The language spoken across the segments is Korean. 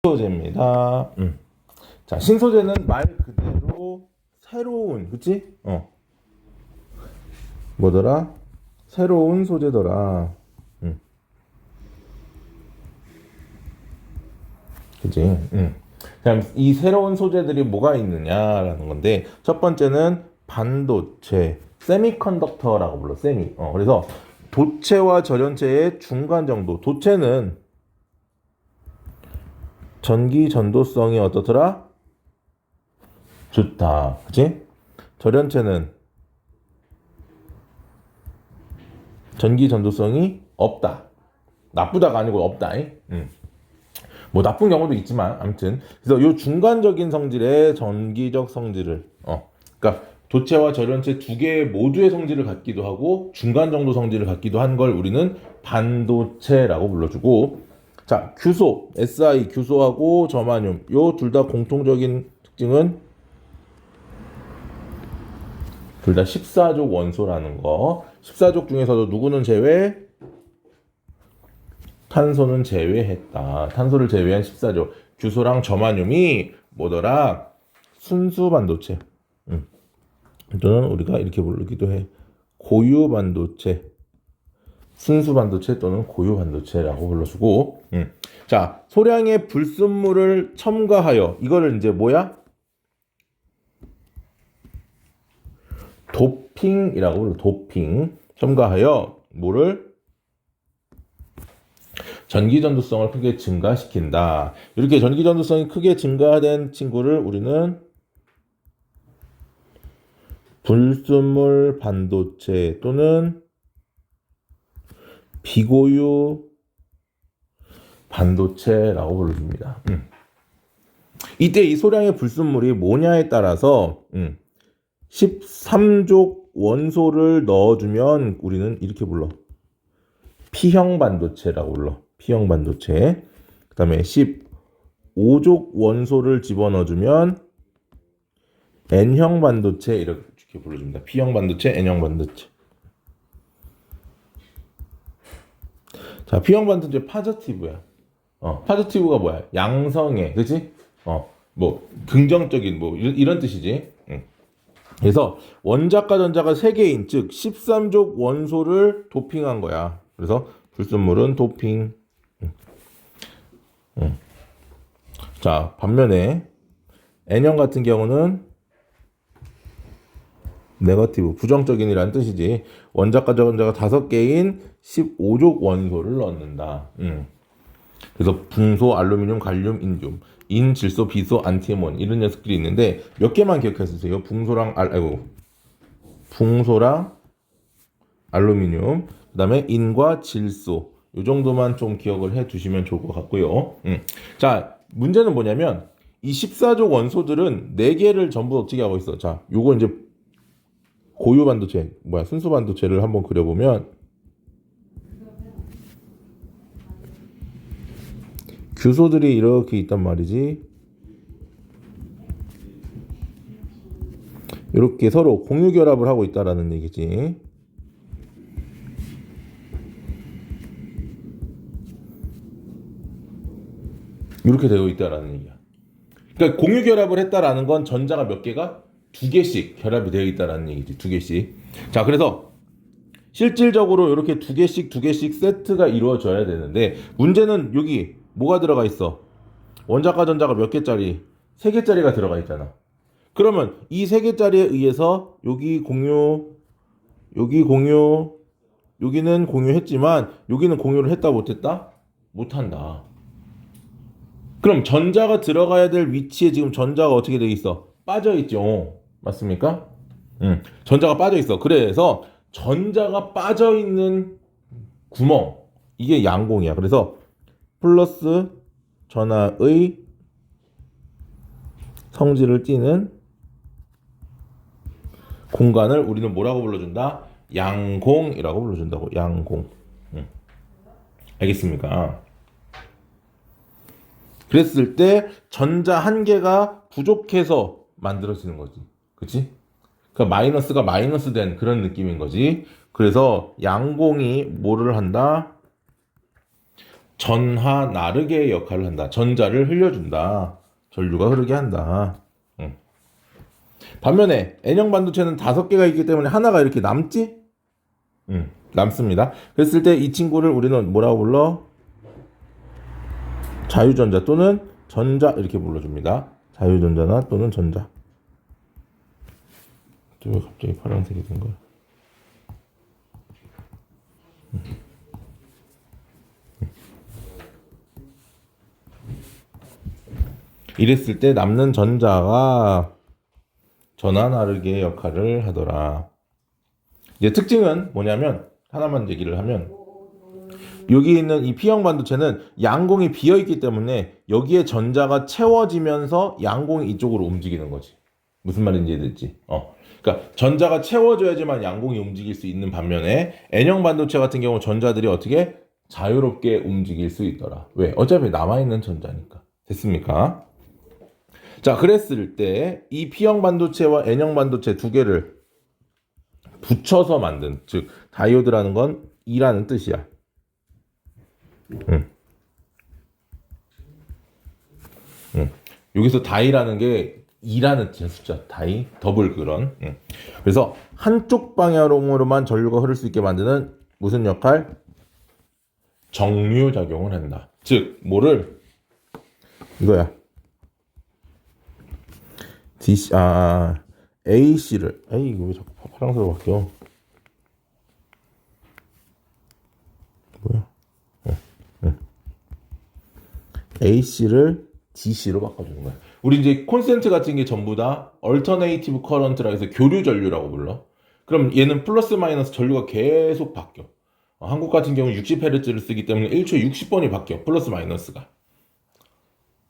신소재입니다. 자, 신소재는 말 그대로 새로운, 그치? 뭐더라? 새로운 소재더라. 그치? 그럼 이 새로운 소재들이 뭐가 있느냐라는 건데, 첫 번째는 반도체, 세미컨덕터라고 불러, 세미. 그래서 도체와 절연체의 중간 정도. 도체는 전기 전도성이 어떻더라? 좋다. 그치? 절연체는 전기 전도성이 없다. 나쁘다가 아니고 없다. 뭐 나쁜 경우도 있지만 아무튼 그래서 요 중간적인 성질의 전기적 성질을 그러니까 도체와 절연체 두 개 모두의 성질을 갖기도 하고 중간 정도 성질을 갖기도 한 걸 우리는 반도체라고 불러주고, 자, 규소, Si 규소하고 저마늄 요 둘 다 공통적인 특징은 둘 다 14족 원소라는 거. 14족 중에서도 누구는 제외? 탄소는 제외했다. 탄소를 제외한 14족. 규소랑 저마늄이 뭐더라? 순수 반도체. 또는 우리가 이렇게 부르기도 해. 고유 반도체. 순수 반도체 또는 고유 반도체라고 불러주고. 자, 소량의 불순물을 첨가하여 이거를 이제 뭐야? 도핑이라고 불러. 도핑. 첨가하여 뭐를? 전기전도성을 크게 증가시킨다. 이렇게 전기전도성이 크게 증가된 친구를 우리는 불순물 반도체 또는 비고유 반도체라고 부릅니다. 이때 이 소량의 불순물이 뭐냐에 따라서 13족 원소를 넣어주면 우리는 이렇게 불러. P형 반도체라고 불러. P형 반도체. 그 다음에 15족 원소를 집어넣어주면 N형 반도체 이렇게 불러줍니다. P형 반도체, N형 반도체. 자, P형 반도체 파저티브야. 파저티브가 뭐야? 양성애, 그치? 뭐 긍정적인 뭐 이런 뜻이지. 그래서 원자과 전자가 3개인 즉 13족 원소를 도핑한 거야. 그래서 불순물은 도핑. 자, 반면에 N형 같은 경우는 네거티브, 부정적인이라는 뜻이지. 원자과 전자가 5개인 15족 원소를 넣는다. 그래서 붕소, 알루미늄, 갈륨, 인듐, 인, 질소, 비소, 안티몬 이런 녀석들이 있는데 몇 개만 기억해주세요. 붕소랑 알루미늄, 그 다음에 인과 질소 이 정도만 좀 기억을 해두시면 좋을 것 같고요. 자, 문제는 뭐냐면 이 14족 원소들은 4개를 전부 어떻게 하고 있어. 자, 요거 이제 고유 반도체, 순수 반도체를 한번 그려보면 규소들이 이렇게 있단 말이지. 이렇게 서로 공유 결합을 하고 있다라는 얘기지. 이렇게 되어 있다라는 얘기야. 그러니까 공유 결합을 했다라는 건 전자가 몇 개가? 2개씩 결합이 되어 있다라는 얘기지. 2개씩. 자, 그래서 실질적으로 이렇게 2개씩 세트가 이루어져야 되는데 문제는 여기 뭐가 들어가 있어? 원자과 전자가 몇 개짜리? 3개짜리가 들어가 있잖아. 그러면 이 3개짜리에 의해서 여기 공유, 여기는 공유했지만 여기는 공유를 했다 못했다? 못한다. 그럼 전자가 들어가야 될 위치에 지금 전자가 어떻게 되어 있어? 빠져 있죠. 맞습니까? 전자가 빠져 있어. 그래서 전자가 빠져 있는 구멍, 이게 양공이야. 그래서 플러스 전하의 성질을 띠는 공간을 우리는 뭐라고 불러준다? 양공이라고 불러준다고. 양공. 알겠습니까? 그랬을 때 전자 한 개가 부족해서 만들어지는 거지. 그치? 그러니까 마이너스가 마이너스 된 그런 느낌인 거지. 그래서 양공이 뭐를 한다? 전하 나르게의 역할을 한다. 전자를 흘려준다. 전류가 흐르게 한다. 반면에 N형 반도체는 5개가 있기 때문에 하나가 이렇게 남지? 남습니다. 그랬을 때 이 친구를 우리는 뭐라고 불러? 자유전자 또는 전자 이렇게 불러줍니다. 자유전자나 또는 전자. 왜 갑자기 파란색이 된 거야? 이랬을 때 남는 전자가 전하 나르게의 역할을 하더라. 이제 특징은 뭐냐면 하나만 얘기를 하면 여기 있는 이 P형 반도체는 양공이 비어있기 때문에 여기에 전자가 채워지면서 양공이 이쪽으로 움직이는 거지. 무슨 말인지 이해됐지? 그러니까 전자가 채워져야지만 양공이 움직일 수 있는 반면에 N형 반도체 같은 경우 전자들이 어떻게 자유롭게 움직일 수 있더라. 왜? 어차피 남아있는 전자니까. 됐습니까? 자, 그랬을 때 이 P형 반도체와 N형 반도체 두 개를 붙여서 만든, 즉 다이오드라는 건 2라는 뜻이야. 여기서 다이라는 게 2라는 숫자, 다이, 더블 그런. 그래서 한쪽 방향으로만 전류가 흐를 수 있게 만드는 무슨 역할? 정류 작용을 한다. 즉, 뭐를? 이거야. DC, AC를, 이거 왜 자꾸 파란색으로 바뀌어? 뭐야? AC를 DC로 바꿔주는 거야. 우리 이제 콘센트 같은 게 전부 다 얼터네이티브 커런트라 해서 교류 전류라고 불러. 그럼 얘는 플러스 마이너스 전류가 계속 바뀌어. 한국 같은 경우 60Hz를 쓰기 때문에 1초에 60번이 바뀌어. 플러스 마이너스가.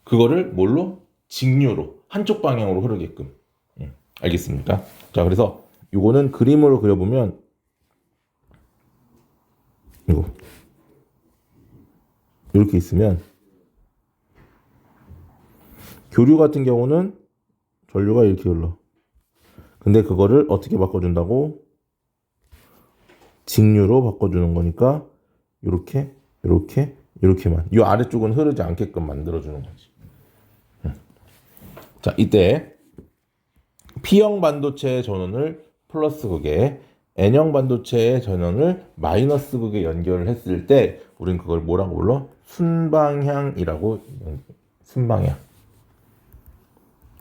그거를 뭘로? 직류로. 한쪽 방향으로 흐르게끔. 알겠습니까? 자, 그래서 요거는 그림으로 그려보면 이거 이렇게 있으면 교류 같은 경우는 전류가 이렇게 흘러. 근데 그거를 어떻게 바꿔준다고? 직류로 바꿔주는 거니까 이렇게, 이렇게, 이렇게만. 이 아래쪽은 흐르지 않게끔 만들어주는 거지. 자, 이때 P형 반도체의 전원을 플러스 극에 N형 반도체의 전원을 마이너스 극에 연결을 했을 때 우린 그걸 뭐라고 불러? 순방향이라고. 순방향.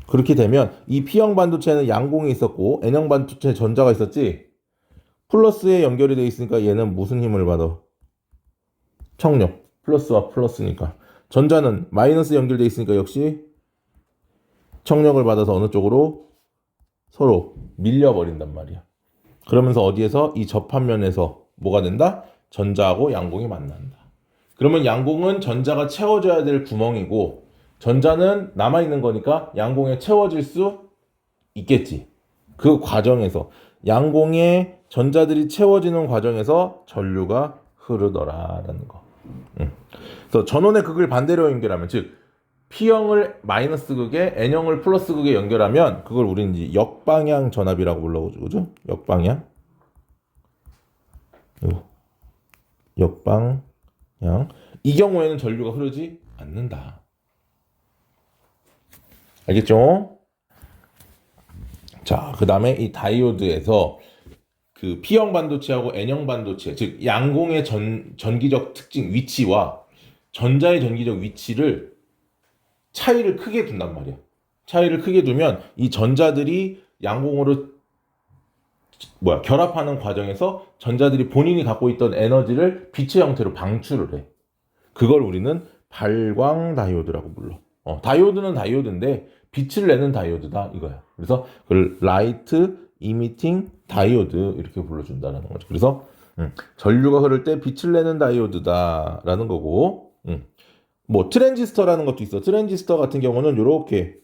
그렇게 되면 이 P형 반도체는 양공이 있었고 N형 반도체 전자가 있었지. 플러스에 연결이 되어 있으니까 얘는 무슨 힘을 받아? 청력. 플러스와 플러스니까. 전자는 마이너스 연결되어 있으니까 역시 청력을 받아서 어느 쪽으로? 서로 밀려버린단 말이야. 그러면서 어디에서? 이 접합면에서 뭐가 된다? 전자하고 양공이 만난다. 그러면 양공은 전자가 채워져야 될 구멍이고 전자는 남아있는 거니까 양공에 채워질 수 있겠지. 그 과정에서 양공에 전자들이 채워지는 과정에서 전류가 흐르더라라는 거. 그래서 전원의 극을 반대로 연결하면, 즉 P형을 마이너스 극에 N형을 플러스 극에 연결하면 그걸 우리는 이제 역방향 전압이라고 불러가지고, 역방향. 역방향. 이 경우에는 전류가 흐르지 않는다. 알겠죠? 자, 그 다음에 이 다이오드에서 그 P형 반도체하고 N형 반도체, 즉 양공의 전기적 특징, 위치와 전자의 전기적 위치를 차이를 크게 둔단 말이야. 차이를 크게 두면 이 전자들이 양공으로 결합하는 과정에서 전자들이 본인이 갖고 있던 에너지를 빛의 형태로 방출을 해. 그걸 우리는 발광 다이오드라고 불러. 다이오드는 다이오드인데 빛을 내는 다이오드다 이거야. 그래서 그걸 라이트 이미팅 다이오드 이렇게 불러준다는 거죠. 그래서 전류가 흐를 때 빛을 내는 다이오드다라는 거고, 뭐 트랜지스터라는 것도 있어. 트랜지스터 같은 경우는 이렇게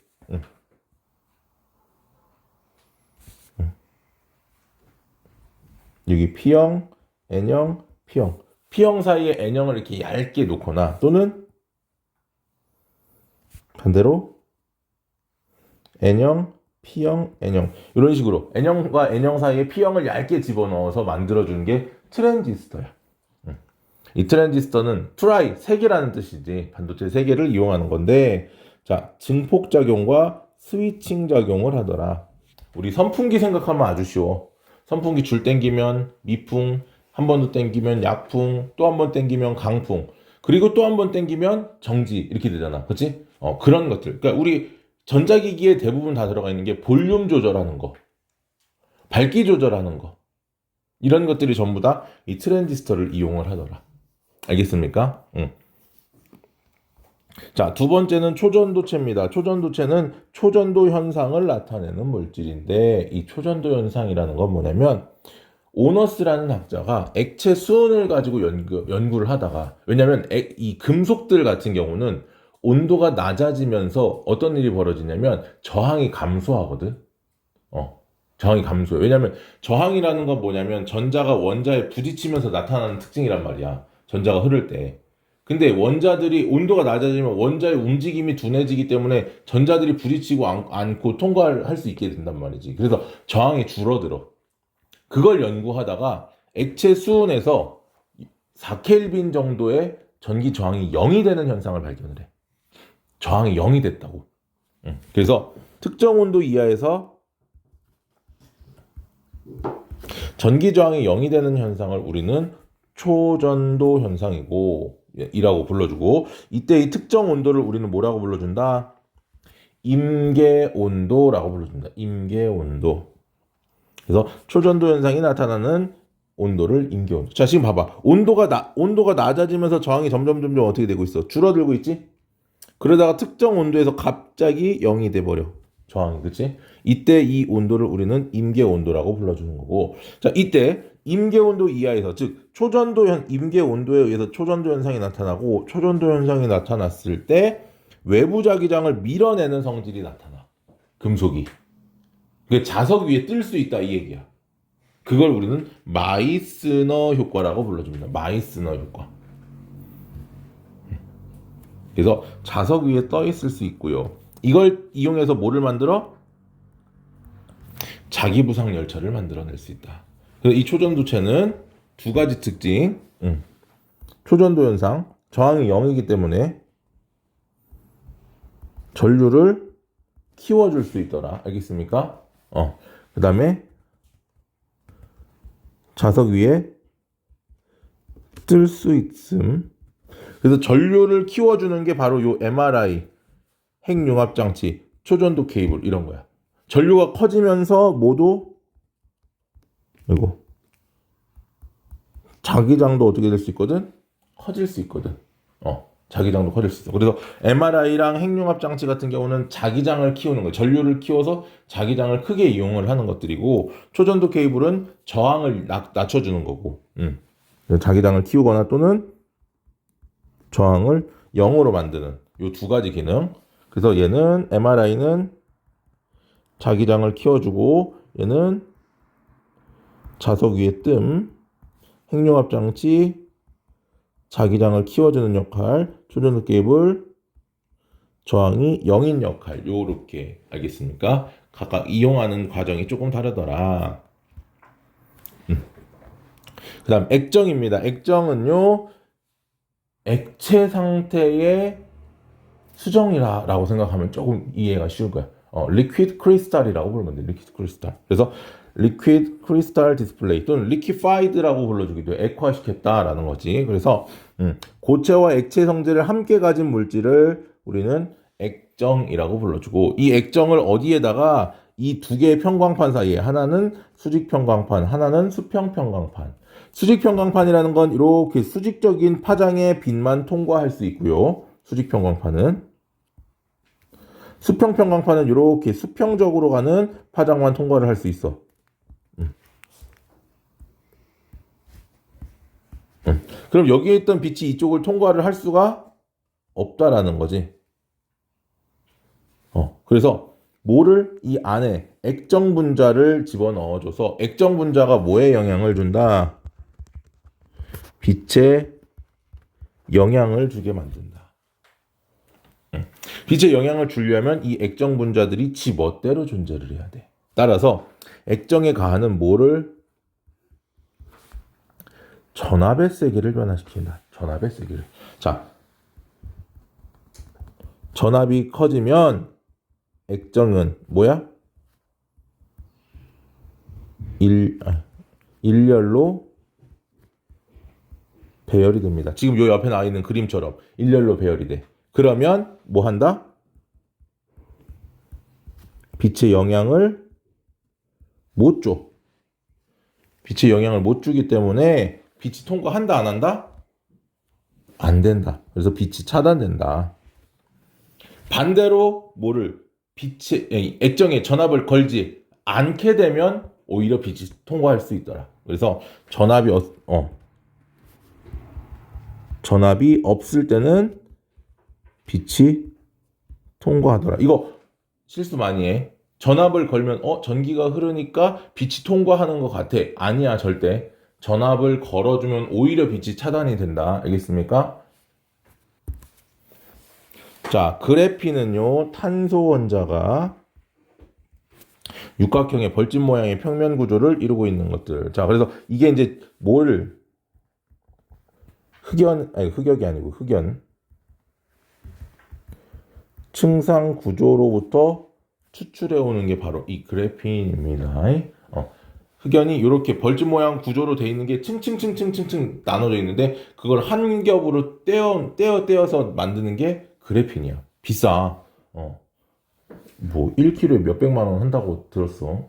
여기 P형, N형, P형. P형 사이에 N형을 이렇게 얇게 놓거나 또는 반대로 N형, P형, N형 이런 식으로 N형과 N형 사이에 P형을 얇게 집어넣어서 만들어주는 게 트랜지스터야. 이 트랜지스터는 트라이, 세 개라는 뜻이지. 반도체 세 개를 이용하는 건데, 자, 증폭 작용과 스위칭 작용을 하더라. 우리 선풍기 생각하면 아주 쉬워. 선풍기 줄 땡기면 미풍, 한 번 더 땡기면 약풍, 또 한 번 땡기면 강풍, 그리고 또 한 번 땡기면 정지 이렇게 되잖아. 그렇지? 그런 것들. 그러니까 우리 전자기기에 대부분 다 들어가 있는 게 볼륨 조절하는 거, 밝기 조절하는 거, 이런 것들이 전부 다 이 트랜지스터를 이용을 하더라. 알겠습니까? 응. 자, 두 번째는 초전도체입니다. 초전도체는 초전도 현상을 나타내는 물질인데, 이 초전도 현상이라는 건 뭐냐면, 오너스라는 학자가 액체 수은을 가지고 연구를 하다가, 왜냐면 이 금속들 같은 경우는 온도가 낮아지면서 어떤 일이 벌어지냐면 저항이 감소하거든. 저항이 감소해. 왜냐면 저항이라는 건 뭐냐면 전자가 원자에 부딪히면서 나타나는 특징이란 말이야. 전자가 흐를 때. 근데 원자들이 온도가 낮아지면 원자의 움직임이 둔해지기 때문에 전자들이 부딪히고 않고 통과할 수 있게 된단 말이지. 그래서 저항이 줄어들어. 그걸 연구하다가 액체 수은에서 4켈빈 정도의 전기 저항이 0이 되는 현상을 발견을 해. 저항이 0이 됐다고. 그래서 특정 온도 이하에서 전기 저항이 0이 되는 현상을 우리는 초전도 현상이고 이라고 불러주고, 이때 이 특정 온도를 우리는 뭐라고 불러준다? 임계 온도라고 불러준다. 임계 온도. 그래서 초전도 현상이 나타나는 온도를 임계 온도. 자, 지금 봐봐. 온도가 낮아지면서 저항이 점점 어떻게 되고 있어? 줄어들고 있지? 그러다가 특정 온도에서 갑자기 0이 돼 버려. 저항이, 그치? 이때 이 온도를 우리는 임계 온도라고 불러주는 거고, 자, 이때 임계 온도 이하에서, 즉 임계 온도에 의해서 초전도 현상이 나타나고, 초전도 현상이 나타났을 때 외부 자기장을 밀어내는 성질이 나타나. 금속이. 그게 자석 위에 뜰 수 있다 이 얘기야. 그걸 우리는 마이스너 효과라고 불러줍니다. 마이스너 효과. 그래서 자석 위에 떠 있을 수 있고요. 이걸 이용해서 뭐를 만들어? 자기부상 열차를 만들어낼 수 있다. 그래서 이 초전도체는 두 가지 특징. 초전도 현상, 저항이 0이기 때문에 전류를 키워줄 수 있더라. 알겠습니까? 그 다음에 자석 위에 뜰 수 있음. 그래서 전류를 키워주는 게 바로 요 MRI, 핵융합장치, 초전도 케이블 이런 거야. 전류가 커지면서 모두 이거 자기장도 어떻게 될 수 있거든? 커질 수 있거든. 자기장도 커질 수 있어. 그래서 MRI랑 핵융합장치 같은 경우는 자기장을 키우는 거예요. 전류를 키워서 자기장을 크게 이용을 하는 것들이고, 초전도 케이블은 저항을 낮춰주는 거고, 자기장을 키우거나 또는 저항을 0으로 만드는 이 두 가지 기능. 그래서 얘는 MRI는 자기장을 키워주고, 얘는 자석 위에 뜸, 핵융합장치, 자기장을 키워주는 역할, 초전도 케이블, 저항이 0인 역할, 요렇게. 알겠습니까? 각각 이용하는 과정이 조금 다르더라. 그 다음 액정입니다. 액정은요, 액체 상태의 수정이라고 생각하면 조금 이해가 쉬울 거야. 리퀴드 크리스탈이라고 부르면 돼. 리퀴드 크리스탈. 그래서 리퀴드 크리스탈 디스플레이 또는 리퀴파이드라고 불러주기도 해. 액화시켰다라는 거지. 그래서 고체와 액체 성질을 함께 가진 물질을 우리는 액정이라고 불러주고, 이 액정을 어디에다가 이 두 개의 평광판 사이에, 하나는 수직 평광판, 하나는 수평 평광판. 수직 평광판이라는 건 이렇게 수직적인 파장의 빛만 통과할 수 있고요. 수직 평광판은. 수평 평광판은 이렇게 수평적으로 가는 파장만 통과를 할 수 있어. 그럼 여기에 있던 빛이 이쪽을 통과를 할 수가 없다라는 거지. 그래서 뭐를 이 안에 액정 분자를 집어넣어줘서 액정 분자가 뭐에 영향을 준다? 빛에 영향을 주게 만든다. 빛에 영향을 주려면 이 액정 분자들이 지 멋대로 존재를 해야 돼. 따라서 액정에 가하는 뭐를 전압의 세기를 변화시킨다. 전압의 세기를. 자, 전압이 커지면 액정은 뭐야? 일렬로 배열이 됩니다. 지금 요 옆에 나와 있는 그림처럼 일렬로 배열이 돼. 그러면 뭐 한다? 빛의 영향을 못 줘. 빛의 영향을 못 주기 때문에 빛이 통과한다 안 한다? 안 된다. 그래서 빛이 차단된다. 반대로 뭐를 액정에 전압을 걸지 않게 되면 오히려 빛이 통과할 수 있더라. 그래서 전압이 없을 때는 빛이 통과하더라. 이거 실수 많이 해. 전압을 걸면 전기가 흐르니까 빛이 통과하는 것 같아. 아니야, 절대. 전압을 걸어주면 오히려 빛이 차단이 된다. 알겠습니까? 자, 그래핀은요, 탄소 원자가 육각형의 벌집 모양의 평면 구조를 이루고 있는 것들. 자, 그래서 이게 이제 흑역이 아니고 흑연. 층상 구조로부터 추출해 오는 게 바로 이 그래핀입니다. 흑연이 이렇게 벌집 모양 구조로 돼 있는 게 층층층층층층 나눠져 있는데 그걸 한 겹으로 떼어서 만드는 게 그래핀이야. 비싸. 뭐 1kg에 몇백만 원 한다고 들었어.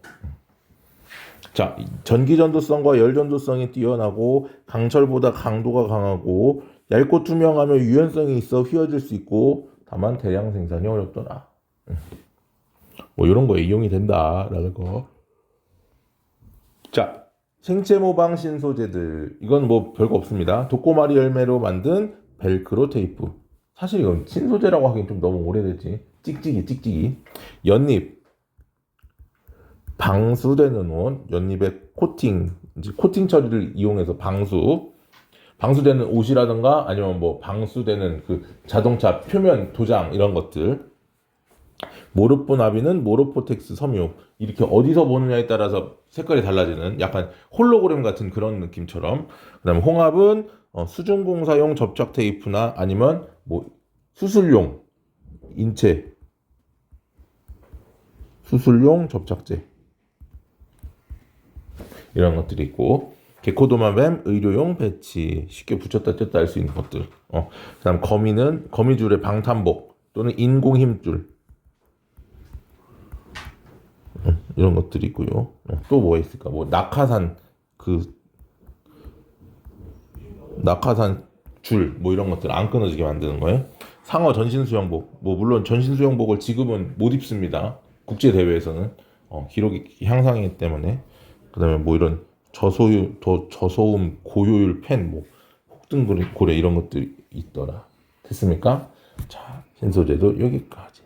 자, 전기 전도성과 열 전도성이 뛰어나고 강철보다 강도가 강하고 얇고 투명하며 유연성이 있어 휘어질 수 있고 다만 대량 생산이 어렵더라. 뭐 이런 거에 이용이 된다라는 거. 자, 생체 모방 신소재들. 이건 뭐 별거 없습니다. 독고마리 열매로 만든 벨크로 테이프. 사실 이건 신소재라고 하긴 좀 너무 오래됐지. 찍찍이. 연잎. 방수되는 옷. 연잎의 코팅 처리를 이용해서 방수되는 옷이라든가 아니면 뭐 방수되는 그 자동차 표면 도장 이런 것들. 모르포 나비는 모르포텍스 섬유. 이렇게 어디서 보느냐에 따라서 색깔이 달라지는 약간 홀로그램 같은 그런 느낌처럼. 그다음에 홍합은 수중공사용 접착 테이프나 아니면 뭐 수술용 접착제 이런 것들이 있고, 게코도마뱀 의료용 배치 쉽게 붙였다 뗐다 할 수 있는 것들. 그다음 거미는 거미줄의 방탄복 또는 인공 힘줄 이런 것들이 있고요. 또 뭐가 있을까? 뭐 낙하산 줄 뭐 이런 것들 안 끊어지게 만드는 거예요. 상어 전신 수영복. 뭐 물론 전신 수영복을 지금은 못 입습니다. 국제 대회에서는 기록이 향상이기 때문에. 그다음에 뭐 이런 저소음 고효율 펜, 뭐 혹등고래 이런 것들이 있더라. 됐습니까? 자, 신소재도 여기까지.